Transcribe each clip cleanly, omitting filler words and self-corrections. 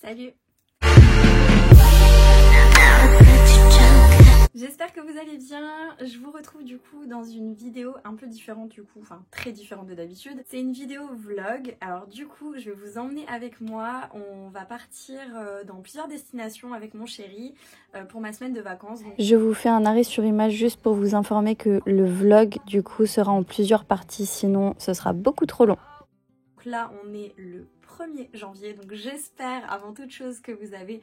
Salut! J'espère que vous allez bien. Je vous retrouve du coup dans une vidéo un peu différente du coup, enfin très différente de d'habitude. C'est une vidéo vlog. Alors du coup je vais vous emmener avec moi. On va partir dans plusieurs destinations avec mon chéri pour ma semaine de vacances. Donc... Je vous fais un arrêt sur image juste pour vous informer que le vlog du coup sera en plusieurs parties, sinon ce sera beaucoup trop long. Donc là on est le 1er janvier, donc j'espère avant toute chose que vous avez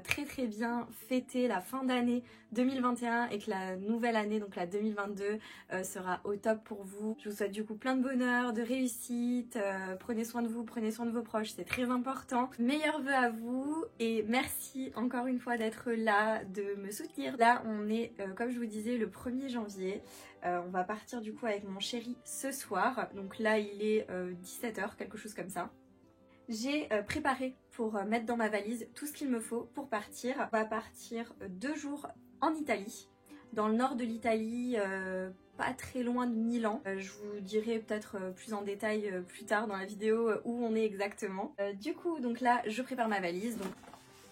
très bien fêté la fin d'année 2021 et que la nouvelle année, donc la 2022, sera au top pour vous. Je vous souhaite du coup plein de bonheur, de réussite, prenez soin de vous, prenez soin de vos proches, c'est très important. Meilleurs vœux à vous et merci encore une fois d'être là, de me soutenir. Là on est, comme je vous disais, le 1er janvier. On va partir du coup avec mon chéri ce soir, donc là il est 17 h, quelque chose comme ça. J'ai préparé pour mettre dans ma valise tout ce qu'il me faut pour partir. On va partir 2 jours en Italie, dans le nord de l'Italie, pas très loin de Milan. Je vous dirai peut-être plus en détail plus tard dans la vidéo où on est exactement. Du coup, donc là, je prépare ma valise. Donc,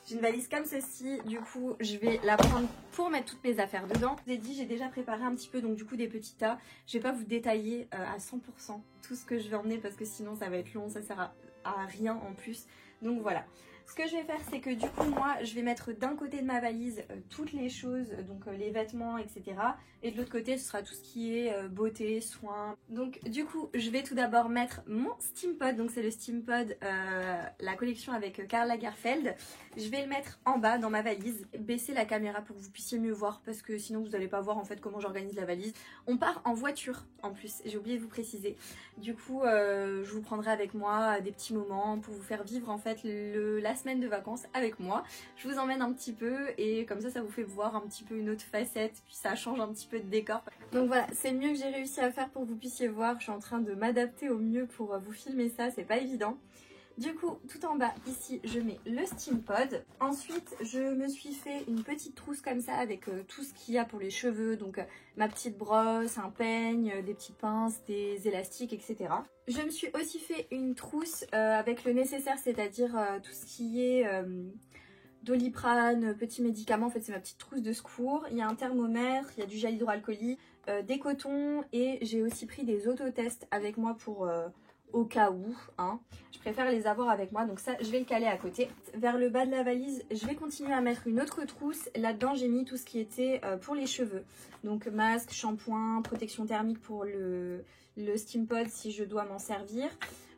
j'ai une valise comme ceci, du coup je vais la prendre pour mettre toutes mes affaires dedans. Je vous ai dit, j'ai déjà préparé un petit peu, donc du coup des petits tas. Je vais pas vous détailler à 100% tout ce que je vais emmener parce que sinon ça va être long, ça sert à rien en plus. Donc voilà. Ce que je vais faire, c'est que du coup moi je vais mettre d'un côté de ma valise toutes les choses, donc les vêtements, etc. Et de l'autre côté ce sera tout ce qui est beauté, soins. Donc du coup je vais tout d'abord mettre mon Steampod, donc c'est le Steampod, la collection avec Karl Lagerfeld. Je vais le mettre en bas dans ma valise, baisser la caméra pour que vous puissiez mieux voir parce que sinon vous n'allez pas voir en fait comment j'organise la valise. On part en voiture en plus, j'ai oublié de vous préciser. Du coup je vous prendrai avec moi à des petits moments pour vous faire vivre en fait la semaine de vacances avec moi. Je vous emmène un petit peu et comme ça vous fait voir un petit peu une autre facette, puis ça change un petit peu de décor. Donc voilà, c'est le mieux que j'ai réussi à faire pour que vous puissiez voir. Je suis en train de m'adapter au mieux pour vous filmer ça, c'est pas évident. Du coup, tout en bas, ici, je mets le Steampod. Ensuite, je me suis fait une petite trousse comme ça avec tout ce qu'il y a pour les cheveux. Donc, ma petite brosse, un peigne, des petites pinces, des élastiques, etc. Je me suis aussi fait une trousse avec le nécessaire, c'est-à-dire tout ce qui est Doliprane, petits médicaments. En fait, c'est ma petite trousse de secours. Il y a un thermomètre, il y a du gel hydroalcoolique, des cotons et j'ai aussi pris des autotests avec moi pour... au cas où, hein. Je préfère les avoir avec moi, donc ça je vais le caler à côté. Vers le bas de la valise, je vais continuer à mettre une autre trousse. Là-dedans j'ai mis tout ce qui était pour les cheveux, donc masque, shampoing, protection thermique pour le Steampod si je dois m'en servir.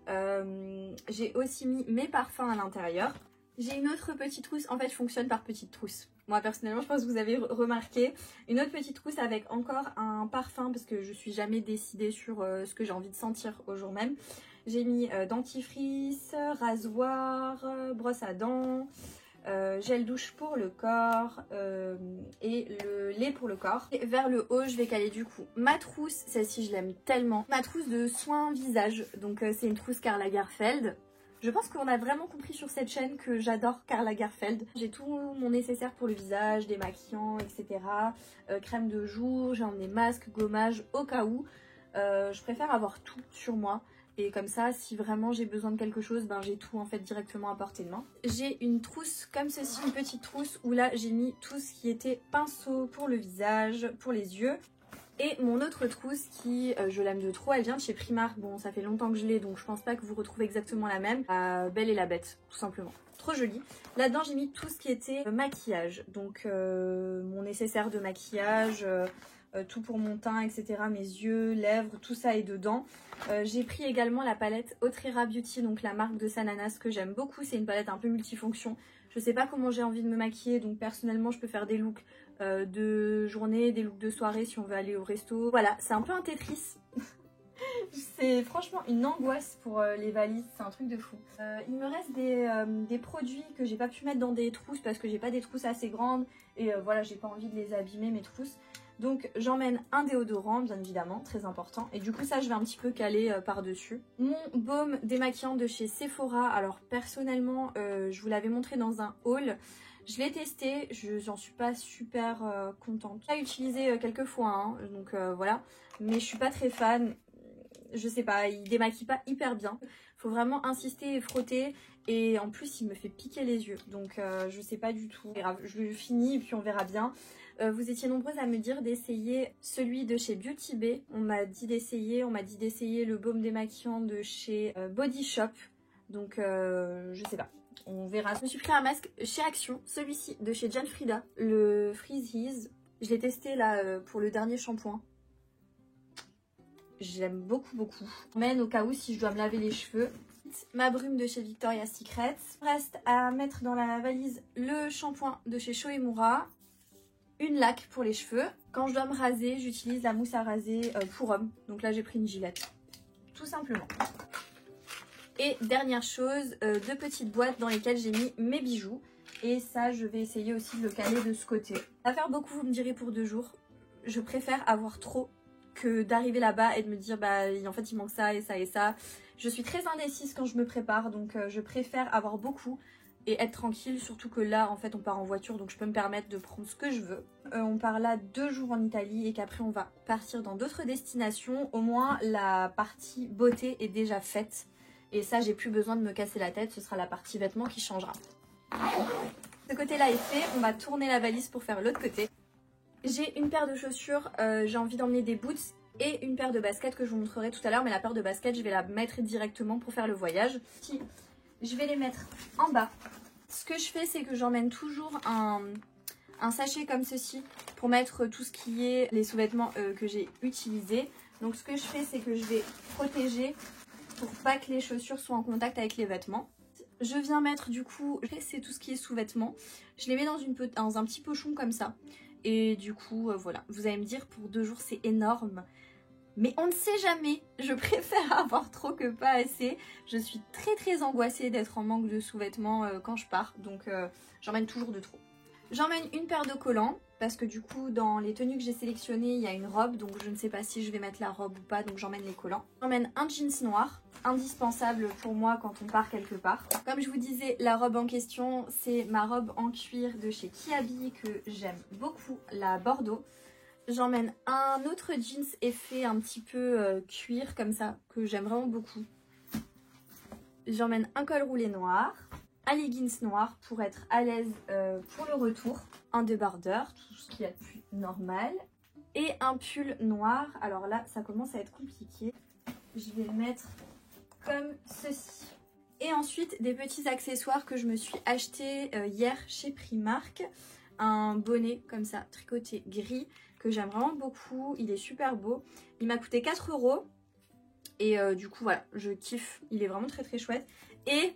J'ai aussi mis mes parfums à l'intérieur. J'ai une autre petite trousse, en fait je fonctionne par petites trousses. Moi personnellement je pense que vous avez remarqué. Une autre petite trousse avec encore un parfum parce que je suis jamais décidée sur ce que j'ai envie de sentir au jour même. J'ai mis dentifrice, rasoir, brosse à dents, gel douche pour le corps et le lait pour le corps. Et vers le haut je vais caler du coup ma trousse, celle-ci je l'aime tellement. Ma trousse de soins visage, donc c'est une trousse Karl Lagerfeld. Je pense qu'on a vraiment compris sur cette chaîne que j'adore Karl Lagerfeld. J'ai tout mon nécessaire pour le visage, démaquillant, etc. Crème de jour, j'ai emmené masque, gommage au cas où. Je préfère avoir tout sur moi. Et comme ça, si vraiment j'ai besoin de quelque chose, ben j'ai tout en fait directement à portée de main. J'ai une trousse comme ceci, une petite trousse où là j'ai mis tout ce qui était pinceau pour le visage, pour les yeux. Et mon autre trousse qui, je l'aime de trop, elle vient de chez Primark. Bon, ça fait longtemps que je l'ai, donc je pense pas que vous retrouvez exactement la même. Belle et la Bête, tout simplement. Trop jolie. Là-dedans, j'ai mis tout ce qui était maquillage. Donc, mon nécessaire de maquillage, tout pour mon teint, etc. Mes yeux, lèvres, tout ça est dedans. J'ai pris également la palette Otrera Beauty, donc la marque de Sananas que j'aime beaucoup. C'est une palette un peu multifonction. Je sais pas comment j'ai envie de me maquiller, donc personnellement, je peux faire des looks de journée, des looks de soirée si on veut aller au resto. Voilà, c'est un peu un Tetris. C'est franchement une angoisse pour les valises, c'est un truc de fou. Il me reste des produits que j'ai pas pu mettre dans des trousses parce que j'ai pas des trousses assez grandes et voilà, j'ai pas envie de les abîmer mes trousses. Donc j'emmène un déodorant bien évidemment, très important. Et du coup ça je vais un petit peu caler par-dessus. Mon baume démaquillant de chez Sephora. Alors personnellement je vous l'avais montré dans un haul. Je l'ai testé, j'en suis pas super contente. Je l'ai utilisé quelques fois, hein, donc voilà. Mais je suis pas très fan. Je sais pas, il démaquille pas hyper bien. Faut vraiment insister et frotter. Et en plus, il me fait piquer les yeux. Donc, je sais pas du tout. Je le finis et puis on verra bien. Vous étiez nombreuses à me dire d'essayer celui de chez Beauty Bay. On m'a dit d'essayer le baume démaquillant de chez Body Shop. Donc, je sais pas. On verra. Je me suis pris un masque chez Action. Celui-ci de chez John Frieda. Le Freeze Ease. Je l'ai testé là pour le dernier shampoing. J'aime beaucoup, beaucoup. Mais au cas où, si je dois me laver les cheveux. Ma brume de chez Victoria's Secret. Reste à mettre dans la valise le shampoing de chez Shoemura. Une laque pour les cheveux. Quand je dois me raser, j'utilise la mousse à raser pour homme. Donc là, j'ai pris une Gillette. Tout simplement. Et dernière chose, 2 petites boîtes dans lesquelles j'ai mis mes bijoux. Et ça, je vais essayer aussi de le caler de ce côté. Ça va faire beaucoup, vous me direz, pour 2 jours. Je préfère avoir trop que d'arriver là-bas et de me dire, bah en fait, il manque ça et ça et ça. Je suis très indécise quand je me prépare, donc je préfère avoir beaucoup et être tranquille, surtout que là, en fait, on part en voiture, donc je peux me permettre de prendre ce que je veux. On part là 2 jours en Italie et qu'après, on va partir dans d'autres destinations. Au moins, la partie beauté est déjà faite. Et ça, j'ai plus besoin de me casser la tête, ce sera la partie vêtements qui changera. Ce côté-là est fait, on va tourner la valise pour faire l'autre côté. J'ai une paire de chaussures, j'ai envie d'emmener des boots et une paire de baskets que je vous montrerai tout à l'heure. Mais la paire de baskets, je vais la mettre directement pour faire le voyage. Je vais les mettre en bas. Ce que je fais, c'est que j'emmène toujours un sachet comme ceci pour mettre tout ce qui est les sous-vêtements que j'ai utilisés. Donc ce que je fais, c'est que je vais protéger pour pas que les chaussures soient en contact avec les vêtements. Je viens mettre du coup, c'est tout ce qui est sous-vêtements. Je les mets dans un petit pochon comme ça. Et du coup, voilà. Vous allez me dire, pour 2 jours, c'est énorme. Mais on ne sait jamais. Je préfère avoir trop que pas assez. Je suis très très angoissée d'être en manque de sous-vêtements quand je pars. Donc j'emmène toujours de trop. J'emmène une paire de collants. Parce que du coup, dans les tenues que j'ai sélectionnées, il y a une robe. Donc je ne sais pas si je vais mettre la robe ou pas. Donc j'emmène les collants. J'emmène un jeans noir. Indispensable pour moi quand on part quelque part. Comme je vous disais, la robe en question, c'est ma robe en cuir de chez Kiabi que j'aime beaucoup, la Bordeaux. J'emmène un autre jeans effet un petit peu cuir comme ça, que j'aime vraiment beaucoup. J'emmène un col roulé noir, un leggings noir pour être à l'aise pour le retour, un débardeur, tout ce qu'il y a de plus normal, et un pull noir. Alors là, ça commence à être compliqué. Je vais le mettre comme ceci. Et ensuite, des petits accessoires que je me suis acheté hier chez Primark. Un bonnet comme ça, tricoté gris, que j'aime vraiment beaucoup. Il est super beau. Il m'a coûté 4 €. Et du coup, voilà, je kiffe. Il est vraiment très très chouette. Et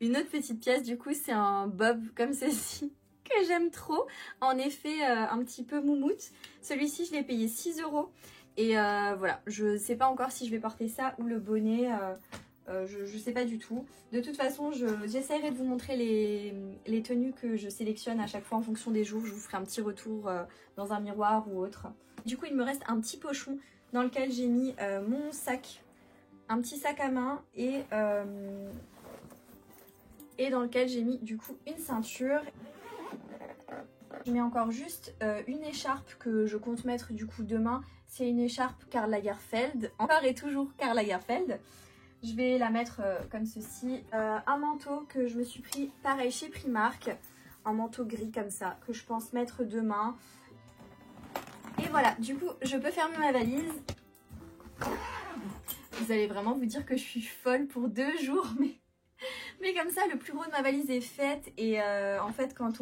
une autre petite pièce, du coup, c'est un bob comme ceci, que j'aime trop. En effet, un petit peu moumoute. Celui-ci, je l'ai payé 6 €. Et voilà, je sais pas encore si je vais porter ça ou le bonnet, je sais pas du tout. De toute façon, j'essaierai de vous montrer les tenues que je sélectionne à chaque fois en fonction des jours. Je vous ferai un petit retour dans un miroir ou autre. Du coup, il me reste un petit pochon dans lequel j'ai mis mon sac, un petit sac à main et dans lequel j'ai mis du coup une ceinture. Je mets encore juste une écharpe que je compte mettre du coup demain. C'est une écharpe Karl Lagerfeld, encore et toujours Karl Lagerfeld. Je vais la mettre comme ceci. Un manteau que je me suis pris pareil chez Primark. Un manteau gris comme ça que je pense mettre demain. Et voilà, du coup je peux fermer ma valise. Vous allez vraiment vous dire que je suis folle pour 2 jours. Mais comme ça le plus gros de ma valise est fait. Et en fait quand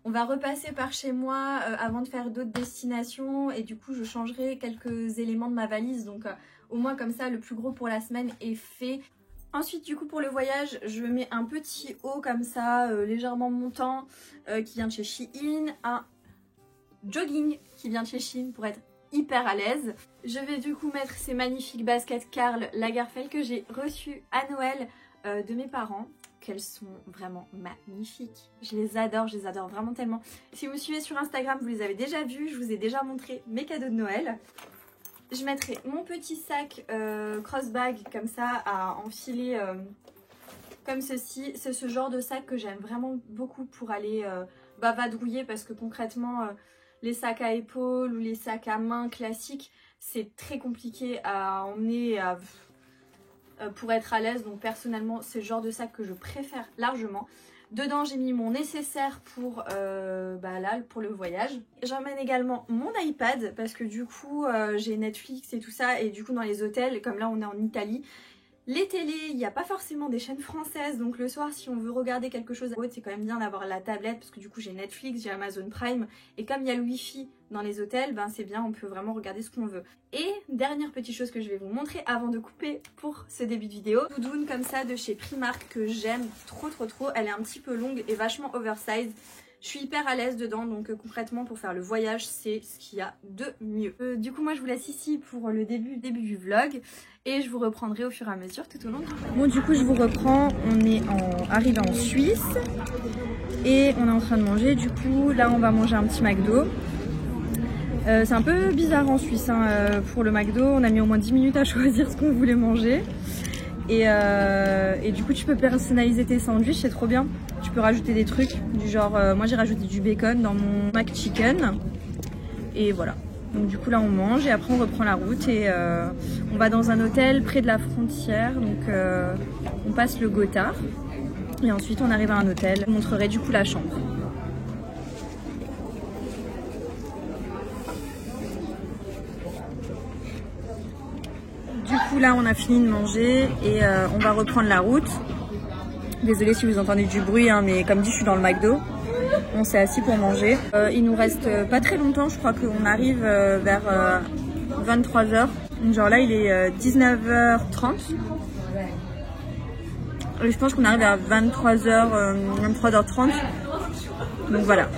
on va repasser par chez moi avant de faire d'autres destinations et du coup je changerai quelques éléments de ma valise, donc au moins comme ça le plus gros pour la semaine est fait. Ensuite du coup pour le voyage je mets un petit haut comme ça légèrement montant qui vient de chez Shein, un jogging qui vient de chez Shein pour être hyper à l'aise. Je vais du coup mettre ces magnifiques baskets Karl Lagerfeld que j'ai reçues à Noël de mes parents. Qu'elles sont vraiment magnifiques. Je les adore vraiment tellement. Si vous me suivez sur Instagram, vous les avez déjà vues. Je vous ai déjà montré mes cadeaux de Noël. Je mettrai mon petit sac crossbag comme ça à enfiler comme ceci. C'est ce genre de sac que j'aime vraiment beaucoup pour aller vadrouiller parce que concrètement les sacs à épaules ou les sacs à main classiques c'est très compliqué à emmener, pour être à l'aise. Donc personnellement, c'est le genre de sac que je préfère largement. Dedans, j'ai mis mon nécessaire pour, pour le voyage. J'emmène également mon iPad parce que du coup, j'ai Netflix et tout ça. Et du coup, dans les hôtels, comme là, on est en Italie, les télés, il n'y a pas forcément des chaînes françaises. Donc le soir, si on veut regarder quelque chose à haute, c'est quand même bien d'avoir la tablette parce que du coup, j'ai Netflix, j'ai Amazon Prime. Et comme il y a le Wi-Fi dans les hôtels, ben c'est bien, on peut vraiment regarder ce qu'on veut. Et dernière petite chose que je vais vous montrer avant de couper pour ce début de vidéo. Doudoune comme ça de chez Primark que j'aime trop. Elle est un petit peu longue et vachement oversize. Je suis hyper à l'aise dedans, donc concrètement pour faire le voyage, c'est ce qu'il y a de mieux. Du coup, moi je vous laisse ici pour le début du vlog et je vous reprendrai au fur et à mesure tout au long du vlog. Bon, du coup, je vous reprends. On est arrivé en Suisse et on est en train de manger. Du coup, là, on va manger un petit McDo. C'est un peu bizarre en Suisse hein, pour le McDo. On a mis au moins 10 minutes à choisir ce qu'on voulait manger. Et du coup, tu peux personnaliser tes sandwichs, c'est trop bien. Tu peux rajouter des trucs du genre, moi j'ai rajouté du bacon dans mon McChicken. Et voilà. Donc du coup là on mange et après on reprend la route et on va dans un hôtel près de la frontière. Donc on passe le Gothard et ensuite on arrive à un hôtel. Je vous montrerai du coup la chambre. Du coup là on a fini de manger et on va reprendre la route. Désolée si vous entendez du bruit hein, mais comme dit je suis dans le McDo. On s'est assis pour manger. Il nous reste pas très longtemps, je crois qu'on arrive vers 23h. Genre là il est 19h30. Et je pense qu'on arrive à 23h30. Donc voilà.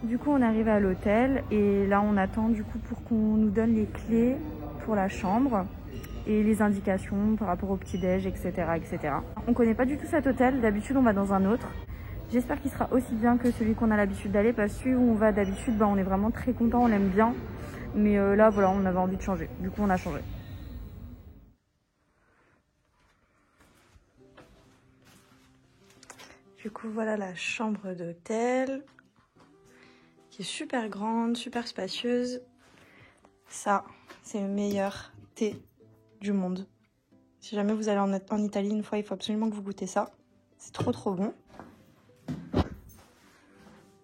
Du coup on est arrivé à l'hôtel et là on attend du coup pour qu'on nous donne les clés pour la chambre et les indications par rapport au petit-déj, etc., etc. On connaît pas du tout cet hôtel, d'habitude on va dans un autre. J'espère qu'il sera aussi bien que celui qu'on a l'habitude d'aller parce que celui où on va d'habitude, on est vraiment très content, on l'aime bien. Mais là voilà, on avait envie de changer, du coup on a changé. Du coup voilà la chambre d'hôtel. Qui est super grande, super spacieuse. Ça, c'est le meilleur thé du monde. Si jamais vous allez en Italie une fois, il faut absolument que vous goûtez ça. C'est trop bon.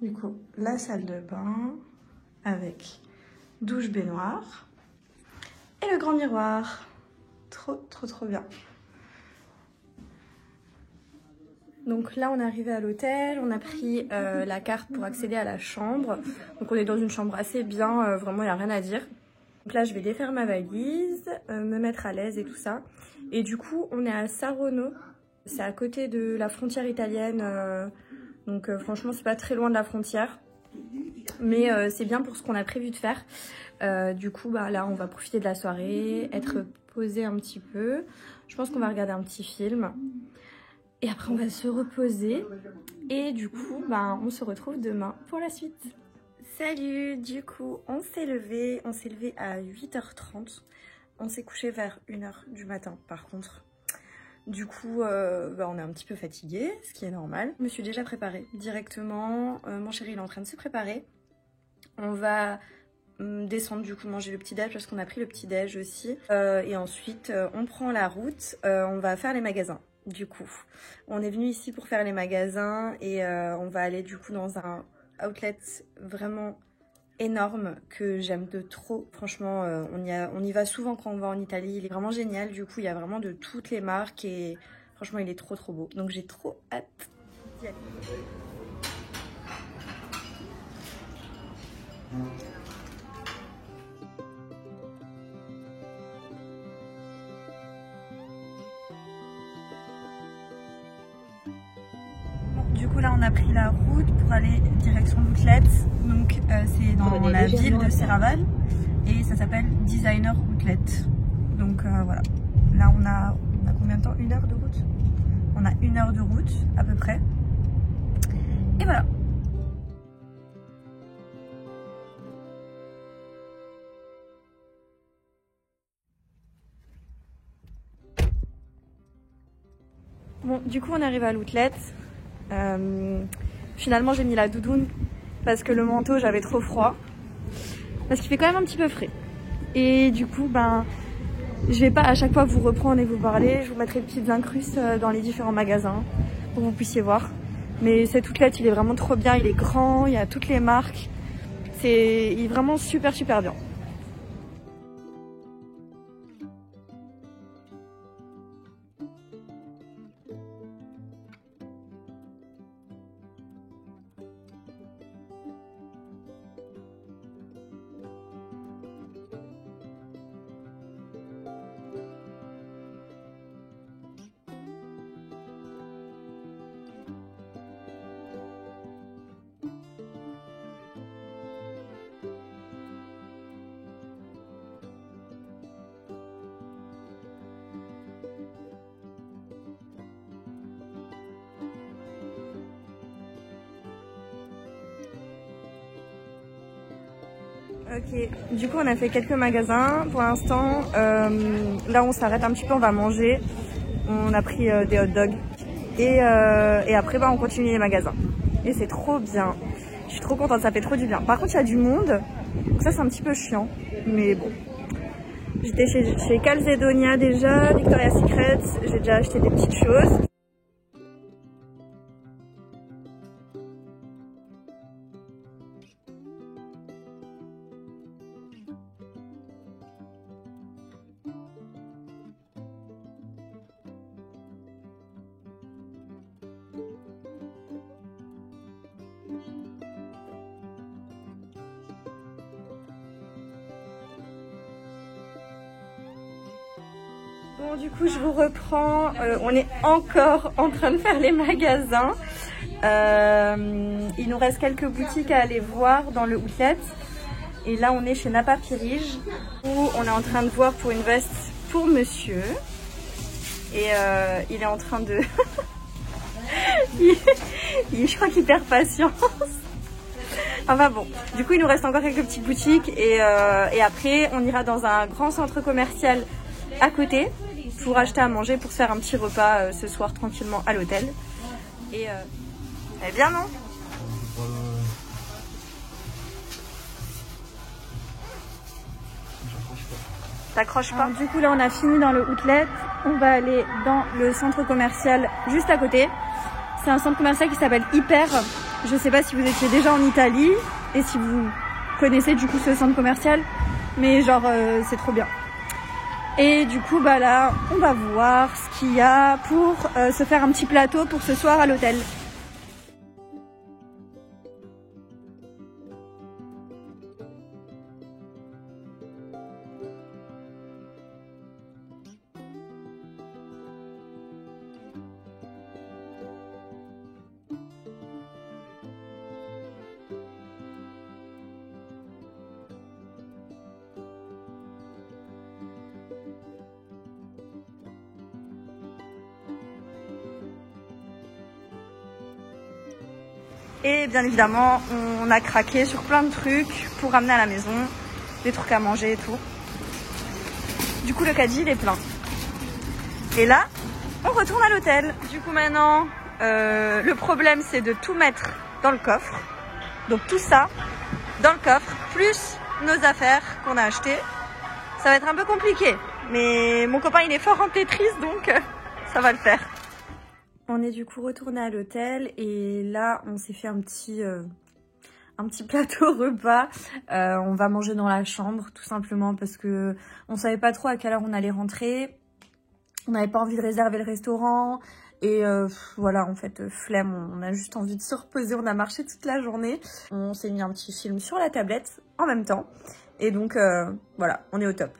Du coup, la salle de bain avec douche baignoire et le grand miroir. Trop bien. Donc là on est arrivé à l'hôtel, on a pris la carte pour accéder à la chambre. Donc on est dans une chambre assez bien, vraiment il n'y a rien à dire. Donc là je vais défaire ma valise, me mettre à l'aise et tout ça. Et du coup on est à Saronno, c'est à côté de la frontière italienne. Donc franchement c'est pas très loin de la frontière. Mais c'est bien pour ce qu'on a prévu de faire. Du coup là on va profiter de la soirée, être posé un petit peu. Je pense qu'on va regarder un petit film. Et après on va se reposer et du coup on se retrouve demain pour la suite. Salut, du coup on s'est levé à 8h30. On s'est couché vers 1h du matin par contre. Du coup on est un petit peu fatigué, ce qui est normal. Je me suis déjà préparée directement, mon chéri il est en train de se préparer. On va descendre du coup manger le petit déj parce qu'on a pris le petit déj aussi. Et ensuite on prend la route, on va faire les magasins. Du coup, on est venu ici pour faire les magasins et on va aller du coup dans un outlet vraiment énorme que j'aime de trop. Franchement, on y va souvent quand on va en Italie. Il est vraiment génial. Du coup, il y a vraiment de toutes les marques et franchement, il est trop beau. Donc j'ai trop hâte d'y aller. Du coup là on a pris la route pour aller direction l'outlet, donc c'est dans la ville de Serravalle et ça s'appelle Designer Outlet. Donc voilà, là on a combien de temps? 1 heure de route? On a 1 heure de route à peu près. Et voilà. Bon, du coup on arrive à l'outlet. Finalement j'ai mis la doudoune parce que le manteau j'avais trop froid. Parce qu'il fait quand même un petit peu frais. Et du coup ben je vais pas à chaque fois vous reprendre et vous parler. Je vous mettrai de petites incrustes dans les différents magasins pour que vous puissiez voir. Mais cet outlet il est vraiment trop bien, il est grand, il y a toutes les marques. Il est vraiment super bien. Ok, du coup on a fait quelques magasins pour l'instant. Là on s'arrête un petit peu, on va manger. On a pris des hot dogs et après bah, on continue les magasins. Et c'est trop bien. Je suis trop contente, ça fait trop du bien. Par contre il y a du monde, donc ça c'est un petit peu chiant, mais bon. J'étais chez Calzedonia déjà, Victoria's Secret, j'ai déjà acheté des petites choses. Bon du coup je vous reprends, on est encore en train de faire les magasins. Il nous reste quelques boutiques à aller voir dans le outlet. Et là on est chez Napa Pirige où on est en train de voir pour une veste pour monsieur. Et il est en train de... je crois qu'il perd patience. Enfin bon, du coup il nous reste encore quelques petites boutiques et après on ira dans un grand centre commercial à côté pour acheter à manger, pour se faire un petit repas ce soir tranquillement à l'hôtel. Et elle est bien non? T'accroches pas? Du coup là on a fini dans le outlet, on va aller dans le centre commercial juste à côté. C'est un centre commercial qui s'appelle Hyper. Je sais pas si vous étiez déjà en Italie et si vous connaissez du coup ce centre commercial, mais genre c'est trop bien. Et du coup bah là on va voir ce qu'il y a pour se faire un petit plateau pour ce soir à l'hôtel. Et bien évidemment, on a craqué sur plein de trucs pour ramener à la maison, des trucs à manger et tout. Du coup, le caddie, il est plein. Et là, on retourne à l'hôtel. Du coup, maintenant, le problème, c'est de tout mettre dans le coffre. Donc tout ça, dans le coffre, plus nos affaires qu'on a achetées. Ça va être un peu compliqué. Mais mon copain, il est fort en Tetris, donc ça va le faire. On est du coup retourné à l'hôtel et là on s'est fait un petit plateau repas. On va manger dans la chambre tout simplement parce que on savait pas trop à quelle heure on allait rentrer. On n'avait pas envie de réserver le restaurant et voilà en fait flemme, on a juste envie de se reposer. On a marché toute la journée. On s'est mis un petit film sur la tablette en même temps et donc voilà, on est au top.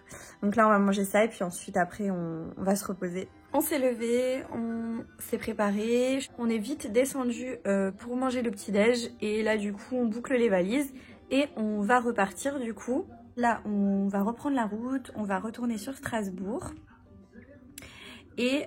Donc là on va manger ça et puis ensuite après on va se reposer. On s'est levé, on s'est préparé, on est vite descendu pour manger le petit-déj et là du coup on boucle les valises et on va repartir du coup. Là on va reprendre la route, on va retourner sur Strasbourg et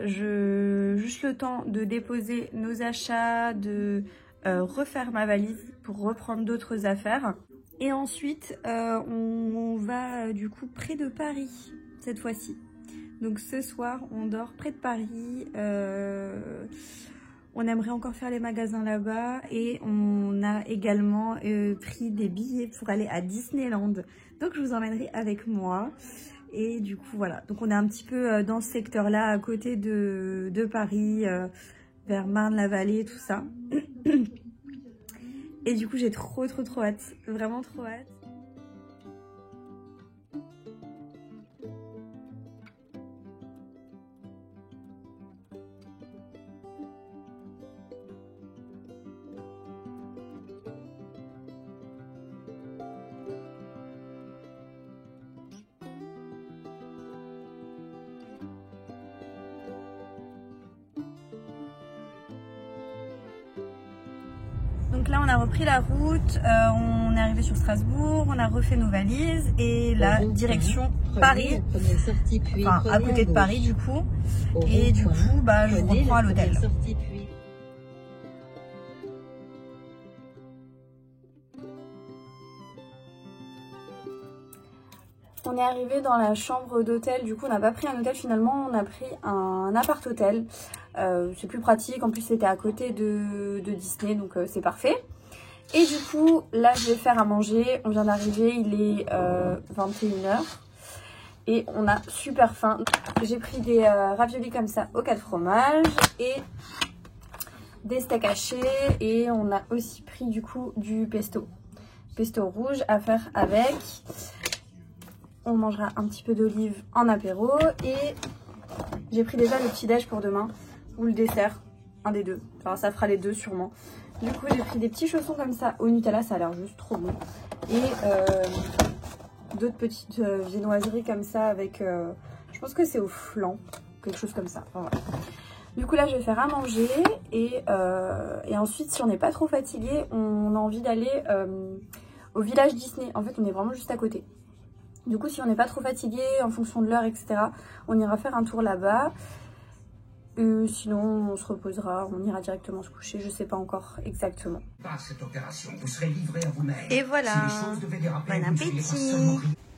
juste le temps de déposer nos achats, de refaire ma valise pour reprendre d'autres affaires. Et ensuite on va du coup près de Paris cette fois-ci. Donc ce soir, on dort près de Paris, On aimerait encore faire les magasins là-bas et on a également pris des billets pour aller à Disneyland. Donc je vous emmènerai avec moi. Et du coup voilà, donc on est un petit peu dans ce secteur-là à côté de Paris, vers Marne-la-Vallée, tout ça. Et du coup j'ai trop hâte, vraiment trop hâte. Donc là on a repris la route, on est arrivé sur Strasbourg, on a refait nos valises et la direction Paris, enfin à côté de Paris du coup, et du coup bah je vous reprends à l'hôtel. On est arrivé dans la chambre d'hôtel, du coup on n'a pas pris un hôtel finalement, on a pris un appart-hôtel. C'est plus pratique, en plus c'était à côté de Disney, donc c'est parfait. Et du coup là je vais faire à manger, on vient d'arriver, il est 21 h et on a super faim. J'ai pris des raviolis comme ça aux 4 fromages et des steaks hachés et on a aussi pris du coup du pesto rouge à faire avec. On mangera un petit peu d'olive en apéro et j'ai pris déjà le petit déj pour demain ou le dessert, un des deux. Enfin ça fera les deux sûrement. Du coup j'ai pris des petits chaussons comme ça au Nutella, ça a l'air juste trop bon. Et d'autres petites viennoiseries comme ça avec, je pense que c'est au flan, quelque chose comme ça. Enfin, voilà. Du coup là je vais faire à manger et ensuite si on n'est pas trop fatigué, on a envie d'aller au village Disney. En fait on est vraiment juste à côté. Du coup, si on n'est pas trop fatigué, en fonction de l'heure, etc., on ira faire un tour là-bas. Sinon, on se reposera, on ira directement se coucher, je sais pas encore exactement. Et voilà, bon appétit.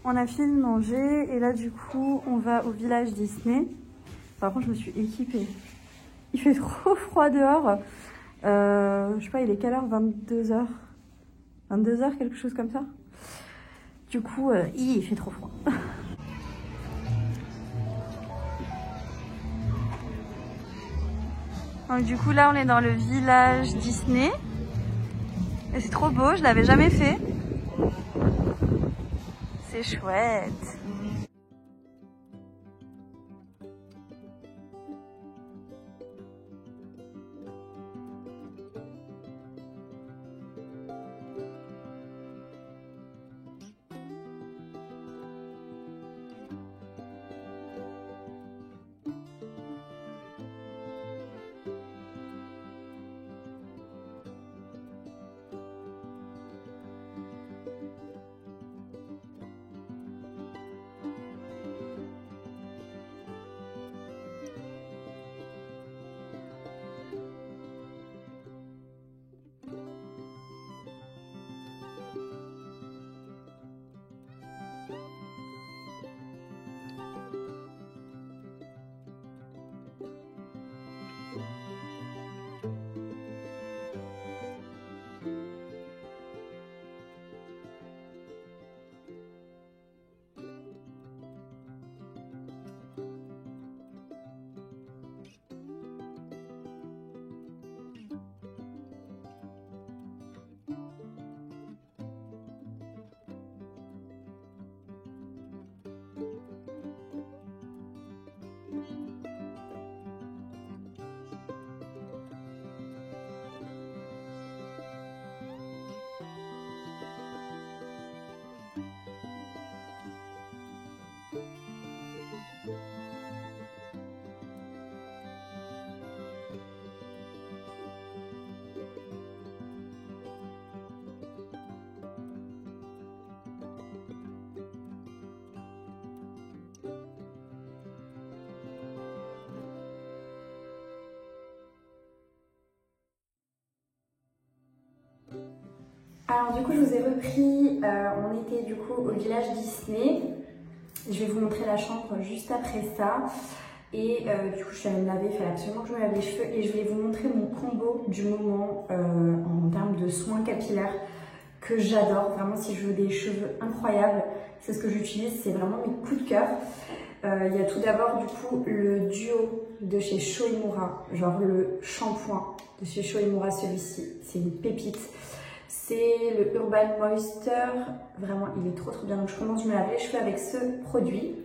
On a fini de manger et là, du coup, on va au village Disney. Par contre, je me suis équipée. Il fait trop froid dehors. Je sais pas, il est quelle heure? 22 h 22 h, quelque chose comme ça. Du coup, il fait trop froid. Donc du coup, là, on est dans le village Disney. Et c'est trop beau, je l'avais jamais fait. C'est chouette. Alors du coup je vous ai repris, on était du coup au village Disney. Je vais vous montrer la chambre juste après ça. Et du coup je suis allée me laver, il fallait absolument que je me lave les cheveux et je vais vous montrer mon combo du moment en termes de soins capillaires que j'adore. Vraiment, si je veux des cheveux incroyables, c'est ce que j'utilise, c'est vraiment mes coups de cœur. Il y a tout d'abord du coup le duo de chez Sho Imura, genre le shampoing de chez Sho Imura, celui-ci, c'est une pépite. C'est le Urban Moisture, vraiment il est trop bien. Donc je commence, je me lave les cheveux avec ce produit.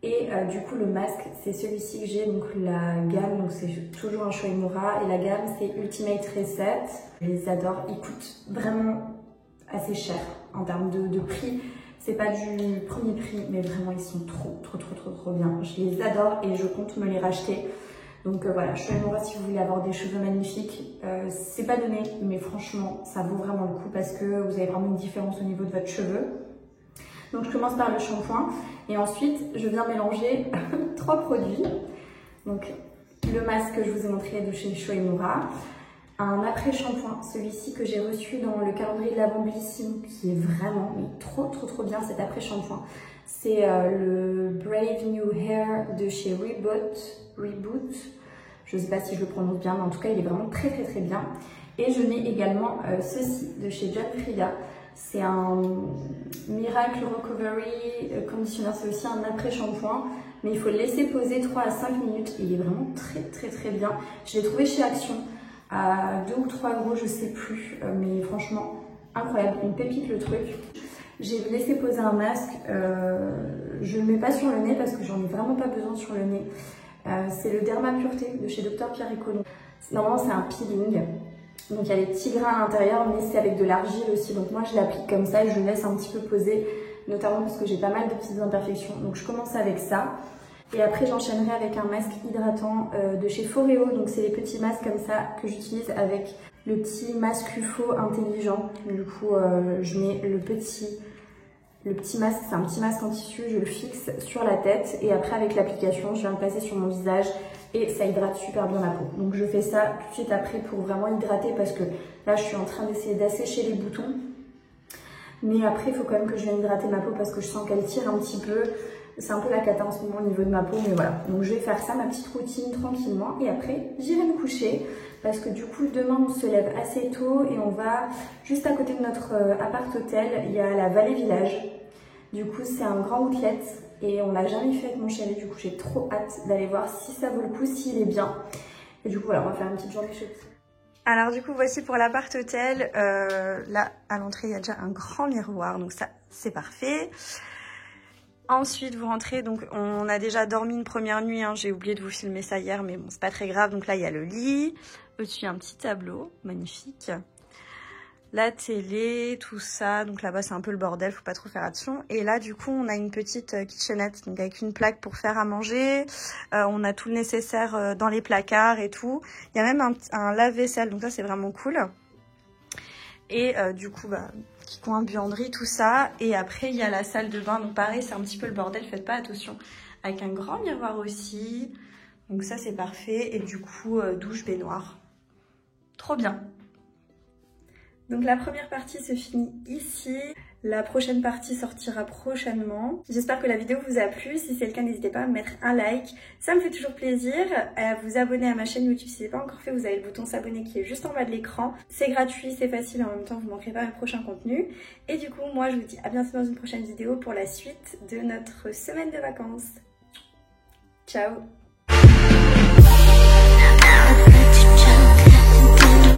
Et du coup le masque, c'est celui-ci que j'ai, donc la gamme, donc c'est toujours un Sho Imura, et la gamme c'est Ultimate Reset. Je les adore, ils coûtent vraiment assez cher en termes de prix. C'est pas du premier prix, mais vraiment ils sont trop bien. Je les adore et je compte me les racheter. Donc voilà, Sho Imura, si vous voulez avoir des cheveux magnifiques, c'est pas donné, mais franchement ça vaut vraiment le coup parce que vous avez vraiment une différence au niveau de votre cheveu. Donc je commence par le shampoing et ensuite je viens mélanger 3 produits. Donc le masque que je vous ai montré de chez Sho Imura, un après-shampoing, celui-ci que j'ai reçu dans le calendrier de l'Avent Bellissime, qui est vraiment mais trop bien cet après-shampoing. C'est le Brave New Hair de chez Reboot. Je ne sais pas si je le prononce bien, mais en tout cas il est vraiment très bien. Et je mets également ceci de chez John Frieda. C'est un Miracle Recovery Conditioner, c'est aussi un après-shampoing, mais il faut le laisser poser 3 à 5 minutes et il est vraiment très bien. Je l'ai trouvé chez Action à 2 ou 3 euros, je sais plus, mais franchement incroyable, une pépite le truc. J'ai laissé poser un masque, je ne le mets pas sur le nez parce que j'en ai vraiment pas besoin sur le nez. C'est le Derma Pureté de chez Dr Pierre Colomb. Normalement c'est un peeling. Donc il y a des petits grains à l'intérieur, mais c'est avec de l'argile aussi. Donc moi je l'applique comme ça et je laisse un petit peu poser, notamment parce que j'ai pas mal de petites imperfections. Donc je commence avec ça. Et après j'enchaînerai avec un masque hydratant de chez Foreo. Donc c'est les petits masques comme ça que j'utilise avec le petit masque UFO intelligent. Du coup je mets le petit masque, c'est un petit masque en tissu, je le fixe sur la tête. Et après avec l'application, je viens le passer sur mon visage. Et ça hydrate super bien la peau. Donc je fais ça tout de suite après pour vraiment hydrater parce que là je suis en train d'essayer d'assécher les boutons. Mais après il faut quand même que je vienne hydrater ma peau parce que je sens qu'elle tire un petit peu. C'est un peu la cata en ce moment au niveau de ma peau, mais voilà. Donc je vais faire ça, ma petite routine tranquillement et après j'irai me coucher. Parce que du coup demain on se lève assez tôt et on va juste à côté de notre appart-hôtel, il y a la Vallée Village. Du coup c'est un grand outlet. Et on l'a jamais fait avec mon chéri, du coup j'ai trop hâte d'aller voir si ça vaut le coup, s'il est bien. Et du coup voilà, on va faire une petite journée chouette. Alors du coup voici pour l'appart hôtel, là à l'entrée il y a déjà un grand miroir, donc ça c'est parfait. Ensuite vous rentrez, donc on a déjà dormi une première nuit, hein. J'ai oublié de vous filmer ça hier mais bon c'est pas très grave. Donc là il y a le lit, au-dessus un petit tableau magnifique. La télé, tout ça, donc là-bas c'est un peu le bordel, faut pas trop faire attention. Et là du coup on a une petite kitchenette, donc avec une plaque pour faire à manger, on a tout le nécessaire dans les placards et tout. Il y a même un lave-vaisselle, donc ça c'est vraiment cool. Et du coup petit coin buanderie, tout ça. Et après il y a la salle de bain, donc pareil c'est un petit peu le bordel, faites pas attention. Avec un grand miroir aussi, donc ça c'est parfait. Et du coup douche, baignoire, trop bien. Donc la première partie se finit ici, la prochaine partie sortira prochainement. J'espère que la vidéo vous a plu, si c'est le cas n'hésitez pas à mettre un like, ça me fait toujours plaisir, à vous abonner à ma chaîne YouTube si ce n'est pas encore fait, vous avez le bouton s'abonner qui est juste en bas de l'écran. C'est gratuit, c'est facile et en même temps vous ne manquerez pas mes prochains contenus. Et du coup moi je vous dis à bientôt dans une prochaine vidéo pour la suite de notre semaine de vacances. Ciao!